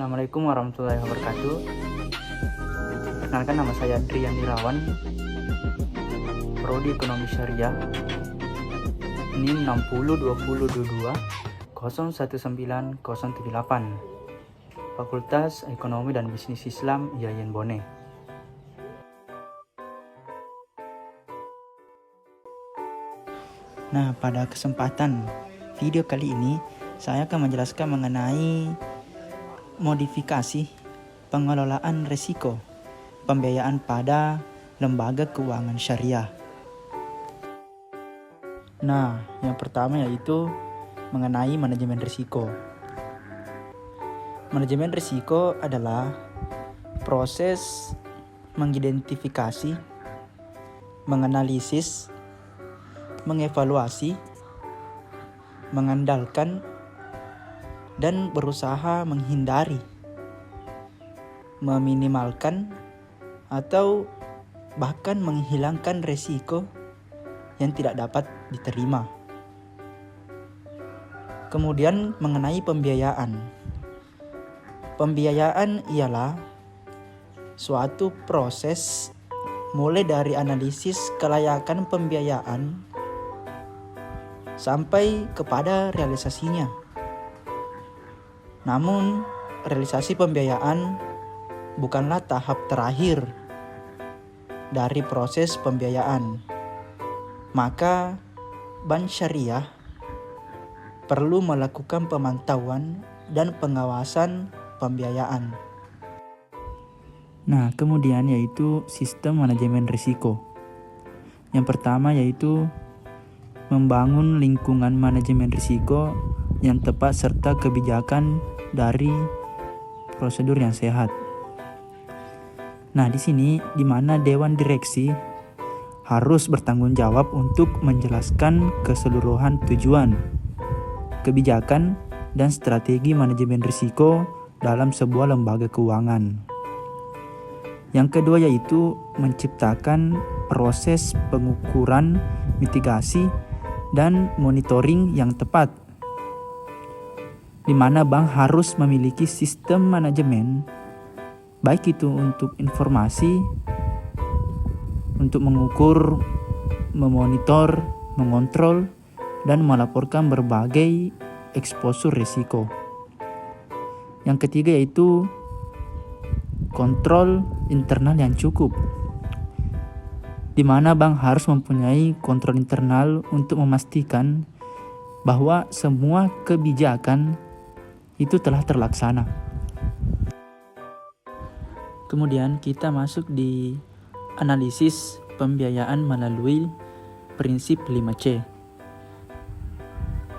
Assalamualaikum warahmatullahi wabarakatuh. Perkenalkan, nama saya Drian Irawan, Prodi Ekonomi Syariah, NIM 602022 019078, Fakultas Ekonomi dan Bisnis Islam IAIN Bone. Nah, pada kesempatan video kali ini saya akan menjelaskan mengenai modifikasi pengelolaan risiko pembiayaan pada lembaga keuangan syariah. Nah, yang pertama yaitu mengenai manajemen risiko. Manajemen risiko adalah proses mengidentifikasi, menganalisis, mengevaluasi, mengandalkan, dan berusaha menghindari, meminimalkan, atau bahkan menghilangkan risiko yang tidak dapat diterima. Kemudian mengenai pembiayaan. Pembiayaan ialah suatu proses mulai dari analisis kelayakan pembiayaan sampai kepada realisasinya. Namun, realisasi pembiayaan bukanlah tahap terakhir dari proses pembiayaan. Maka, Bank Syariah perlu melakukan pemantauan dan pengawasan pembiayaan. Nah, kemudian yaitu sistem manajemen risiko. Yang pertama yaitu membangun lingkungan manajemen risiko yang tepat serta kebijakan dari prosedur yang sehat. Nah, di sini di mana Dewan Direksi harus bertanggung jawab untuk menjelaskan keseluruhan tujuan, kebijakan, dan strategi manajemen risiko dalam sebuah lembaga keuangan. Yang kedua yaitu menciptakan proses pengukuran, mitigasi, dan monitoring yang tepat, di mana bank harus memiliki sistem manajemen, baik itu untuk informasi, untuk mengukur, memonitor, mengontrol, dan melaporkan berbagai eksposur risiko. Yang ketiga yaitu kontrol internal yang cukup, di mana bank harus mempunyai kontrol internal untuk memastikan bahwa semua kebijakan itu telah terlaksana. Kemudian kita masuk di analisis pembiayaan melalui prinsip 5C,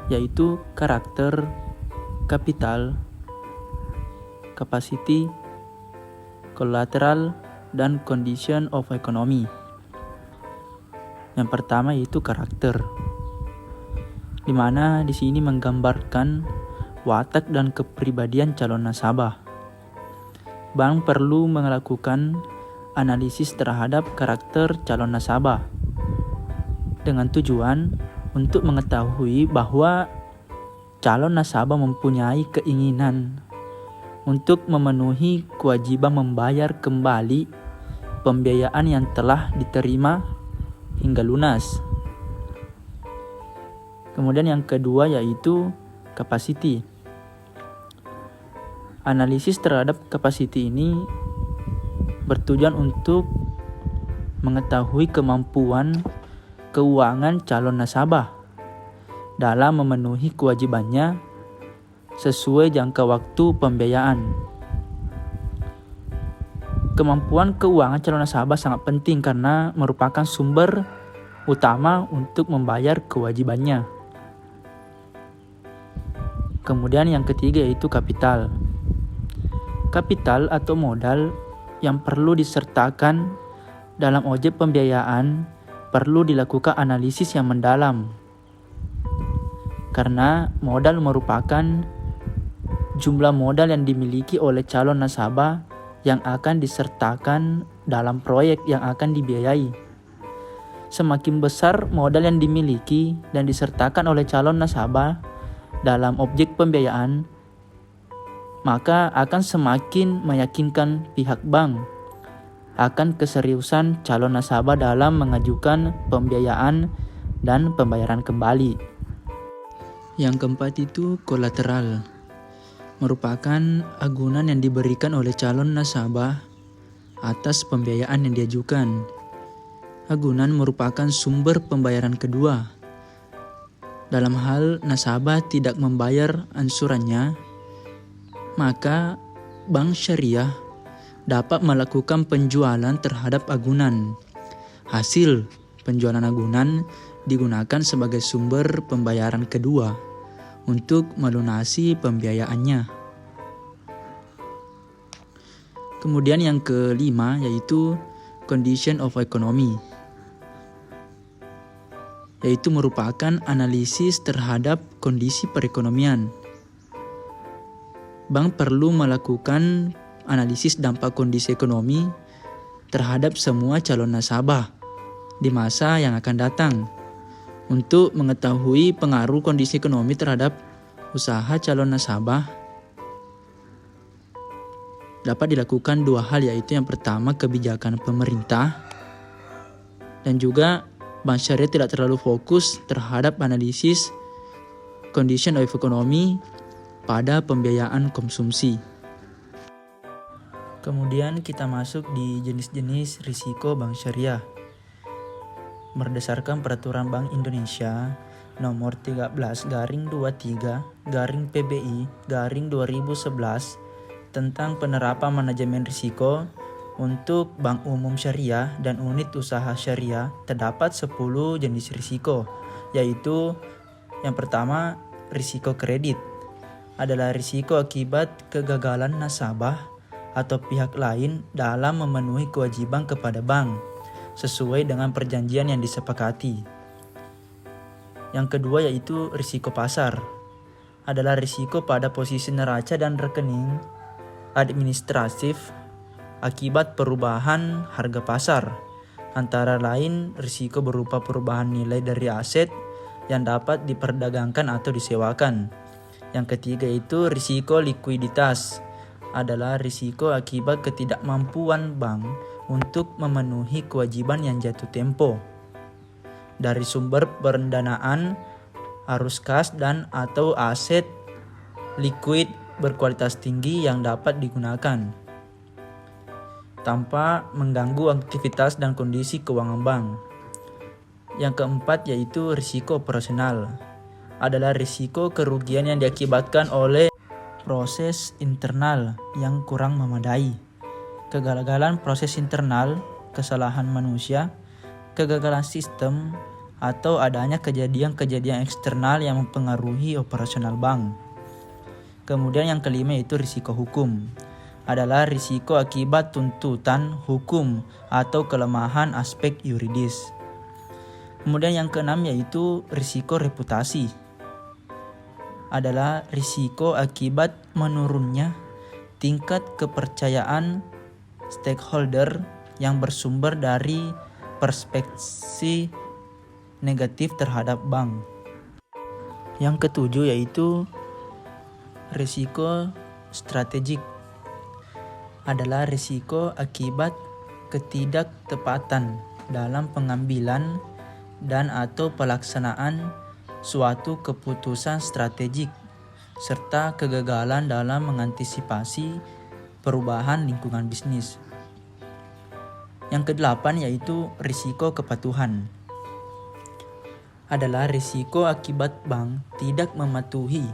yaitu karakter, kapital, capacity, collateral, dan condition of economy. Yang pertama yaitu karakter, di mana di sini menggambarkan watak dan kepribadian calon nasabah. Bank perlu melakukan analisis terhadap karakter calon nasabah dengan tujuan untuk mengetahui bahwa calon nasabah mempunyai keinginan untuk memenuhi kewajiban membayar kembali pembiayaan yang telah diterima hingga lunas. Kemudian yang kedua yaitu capacity. Analisis terhadap capacity ini bertujuan untuk mengetahui kemampuan keuangan calon nasabah dalam memenuhi kewajibannya sesuai jangka waktu pembiayaan. Kemampuan keuangan calon nasabah sangat penting karena merupakan sumber utama untuk membayar kewajibannya. Kemudian yang ketiga yaitu kapital. Kapital atau modal yang perlu disertakan dalam objek pembiayaan perlu dilakukan analisis yang mendalam. Karena modal merupakan jumlah modal yang dimiliki oleh calon nasabah yang akan disertakan dalam proyek yang akan dibiayai. Semakin besar modal yang dimiliki dan disertakan oleh calon nasabah dalam objek pembiayaan, maka akan semakin meyakinkan pihak bank akan keseriusan calon nasabah dalam mengajukan pembiayaan dan pembayaran kembali. Yang keempat itu kolateral, merupakan agunan yang diberikan oleh calon nasabah atas pembiayaan yang diajukan. Agunan merupakan sumber pembayaran kedua. Dalam hal nasabah tidak membayar ansurannya, maka bank syariah dapat melakukan penjualan terhadap agunan. Hasil penjualan agunan digunakan sebagai sumber pembayaran kedua untuk melunasi pembiayaannya. Kemudian yang kelima yaitu condition of economy, yaitu merupakan analisis terhadap kondisi perekonomian. Bank perlu melakukan analisis dampak kondisi ekonomi terhadap semua calon nasabah di masa yang akan datang untuk mengetahui pengaruh kondisi ekonomi terhadap usaha calon nasabah. Dapat dilakukan dua hal, yaitu yang pertama kebijakan pemerintah, dan juga bank syariah tidak terlalu fokus terhadap analisis condition of economy pada pembiayaan konsumsi. Kemudian kita masuk di jenis-jenis risiko bank syariah. Berdasarkan Peraturan Bank Indonesia nomor 13/23/PBI/2011 tentang penerapan manajemen risiko untuk bank umum syariah dan unit usaha syariah, terdapat 10 jenis risiko, yaitu yang pertama, risiko kredit adalah risiko akibat kegagalan nasabah atau pihak lain dalam memenuhi kewajiban kepada bank sesuai dengan perjanjian yang disepakati. Yang kedua yaitu risiko pasar, adalah risiko pada posisi neraca dan rekening administratif akibat perubahan harga pasar, antara lain risiko berupa perubahan nilai dari aset yang dapat diperdagangkan atau disewakan. Yang ketiga itu risiko likuiditas, adalah risiko akibat ketidakmampuan bank untuk memenuhi kewajiban yang jatuh tempo dari sumber pendanaan, arus kas dan atau aset liquid berkualitas tinggi yang dapat digunakan tanpa mengganggu aktivitas dan kondisi keuangan bank. Yang keempat yaitu risiko operasional, adalah risiko kerugian yang diakibatkan oleh proses internal yang kurang memadai, kegagalan proses internal, kesalahan manusia, kegagalan sistem, atau adanya kejadian-kejadian eksternal yang mempengaruhi operasional bank. Kemudian yang kelima yaitu risiko hukum, adalah risiko akibat tuntutan hukum atau kelemahan aspek yuridis. Kemudian yang keenam yaitu risiko reputasi, adalah risiko akibat menurunnya tingkat kepercayaan stakeholder yang bersumber dari perspektif negatif terhadap bank. Yang ketujuh yaitu risiko strategik, adalah risiko akibat ketidaktepatan dalam pengambilan dan atau pelaksanaan suatu keputusan strategik serta kegagalan dalam mengantisipasi perubahan lingkungan bisnis. Yang kedelapan yaitu risiko kepatuhan, adalah risiko akibat bank tidak mematuhi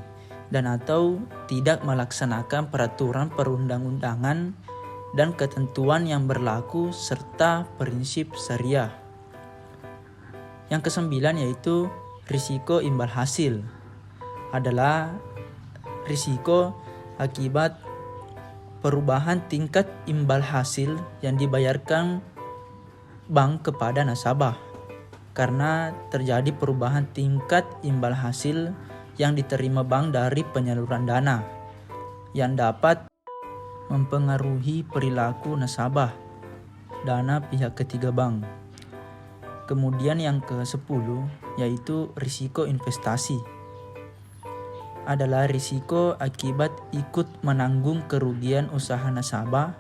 dan atau tidak melaksanakan peraturan perundang-undangan dan ketentuan yang berlaku serta prinsip syariah. Yang kesembilan yaitu risiko imbal hasil, adalah risiko akibat perubahan tingkat imbal hasil yang dibayarkan bank kepada nasabah karena terjadi perubahan tingkat imbal hasil yang diterima bank dari penyaluran dana yang dapat mempengaruhi perilaku nasabah dana pihak ketiga bank. Kemudian yang ke-10 yaitu risiko investasi, adalah risiko akibat ikut menanggung kerugian usaha nasabah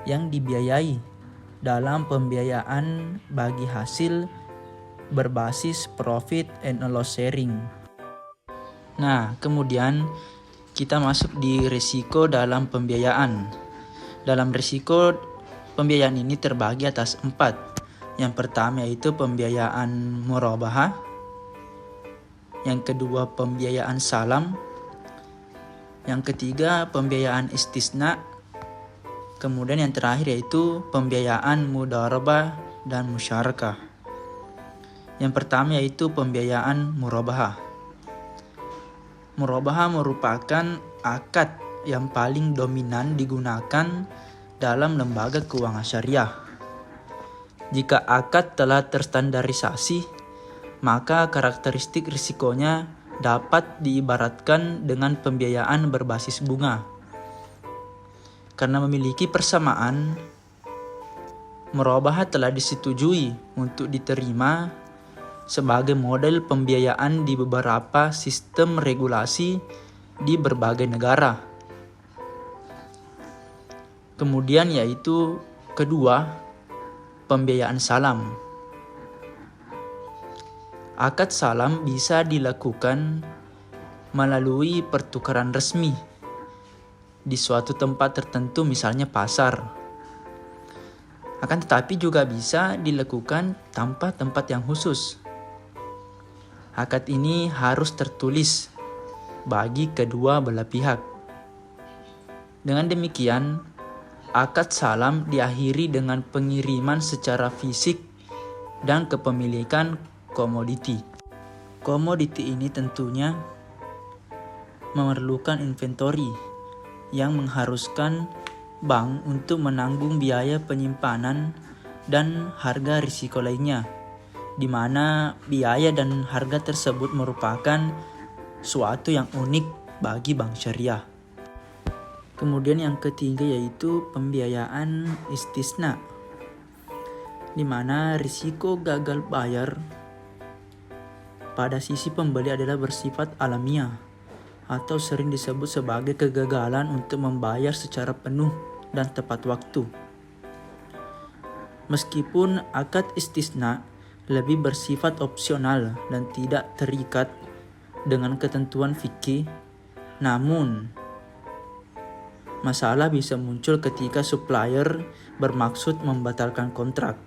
yang dibiayai dalam pembiayaan bagi hasil berbasis profit and loss sharing. Nah, kemudian kita masuk di risiko dalam pembiayaan. Dalam risiko pembiayaan ini terbagi atas 4. Yang pertama yaitu pembiayaan murabahah. Yang kedua pembiayaan salam. Yang ketiga pembiayaan istisna. Kemudian yang terakhir yaitu pembiayaan mudharabah dan musyarakah. Yang pertama yaitu pembiayaan murabahah. Murabahah merupakan akad yang paling dominan digunakan dalam lembaga keuangan syariah. Jika akad telah terstandarisasi, maka karakteristik risikonya dapat diibaratkan dengan pembiayaan berbasis bunga. Karena memiliki persamaan, murabahah telah disetujui untuk diterima sebagai model pembiayaan di beberapa sistem regulasi di berbagai negara. Kemudian yaitu kedua, pembiayaan salam. Akad salam bisa dilakukan melalui pertukaran resmi di suatu tempat tertentu, misalnya pasar. Akan tetapi juga bisa dilakukan tanpa tempat yang khusus. Akad ini harus tertulis bagi kedua belah pihak. Dengan demikian, akad salam diakhiri dengan pengiriman secara fisik dan kepemilikan komoditi. Komoditi ini tentunya memerlukan inventory yang mengharuskan bank untuk menanggung biaya penyimpanan dan harga risiko lainnya, di mana biaya dan harga tersebut merupakan suatu yang unik bagi bank syariah. Kemudian yang ketiga yaitu pembiayaan istisna, di mana risiko gagal bayar pada sisi pembeli adalah bersifat alamiah atau sering disebut sebagai kegagalan untuk membayar secara penuh dan tepat waktu. Meskipun akad istisna lebih bersifat opsional dan tidak terikat dengan ketentuan fikih, namun masalah bisa muncul ketika supplier bermaksud membatalkan kontrak.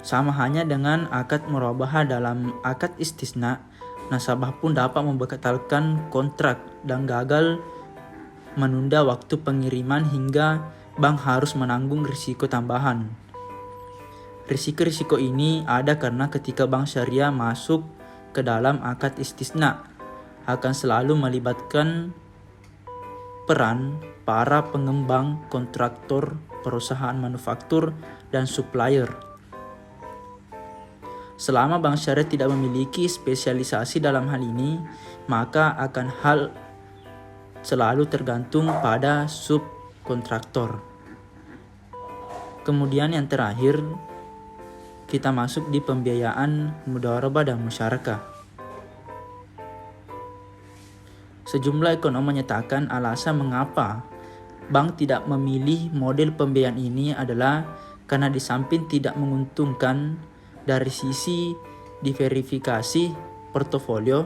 Sama hanya dengan akad murabahah, dalam akad istisna, nasabah pun dapat membatalkan kontrak dan gagal menunda waktu pengiriman hingga bank harus menanggung risiko tambahan. Risiko-risiko ini ada karena ketika bank syariah masuk ke dalam akad istisna akan selalu melibatkan peran para pengembang, kontraktor, perusahaan manufaktur, dan supplier. Selama bank syariah tidak memiliki spesialisasi dalam hal ini, maka akan hal selalu tergantung pada subkontraktor. Kemudian yang terakhir, kita masuk di pembiayaan mudharabah dan musyarakah. Sejumlah ekonom menyatakan alasan mengapa bank tidak memilih model pembiayaan ini adalah karena di samping tidak menguntungkan dari sisi diverifikasi portofolio,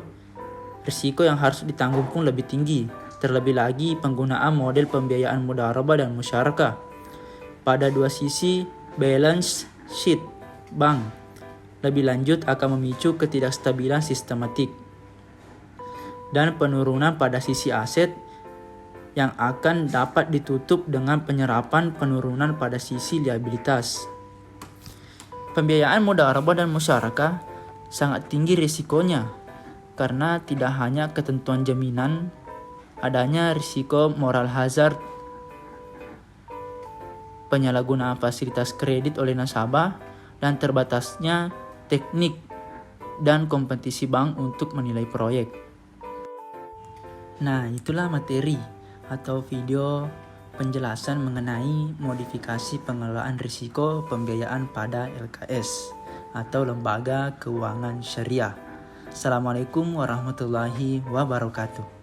risiko yang harus ditanggung pun lebih tinggi. Terlebih lagi penggunaan model pembiayaan mudharabah dan musyarakah pada dua sisi balance sheet bank lebih lanjut akan memicu ketidakstabilan sistematik dan penurunan pada sisi aset yang akan dapat ditutup dengan penyerapan penurunan pada sisi liabilitas. Pembiayaan mudharabah dan musyarakah sangat tinggi risikonya karena tidak hanya ketentuan jaminan, adanya risiko moral hazard, penyalahgunaan fasilitas kredit oleh nasabah, dan terbatasnya teknik dan kompetisi bank untuk menilai proyek. Nah, itulah materi atau video penjelasan mengenai modifikasi pengelolaan risiko pembiayaan pada LKS atau Lembaga Keuangan Syariah. Assalamualaikum warahmatullahi wabarakatuh.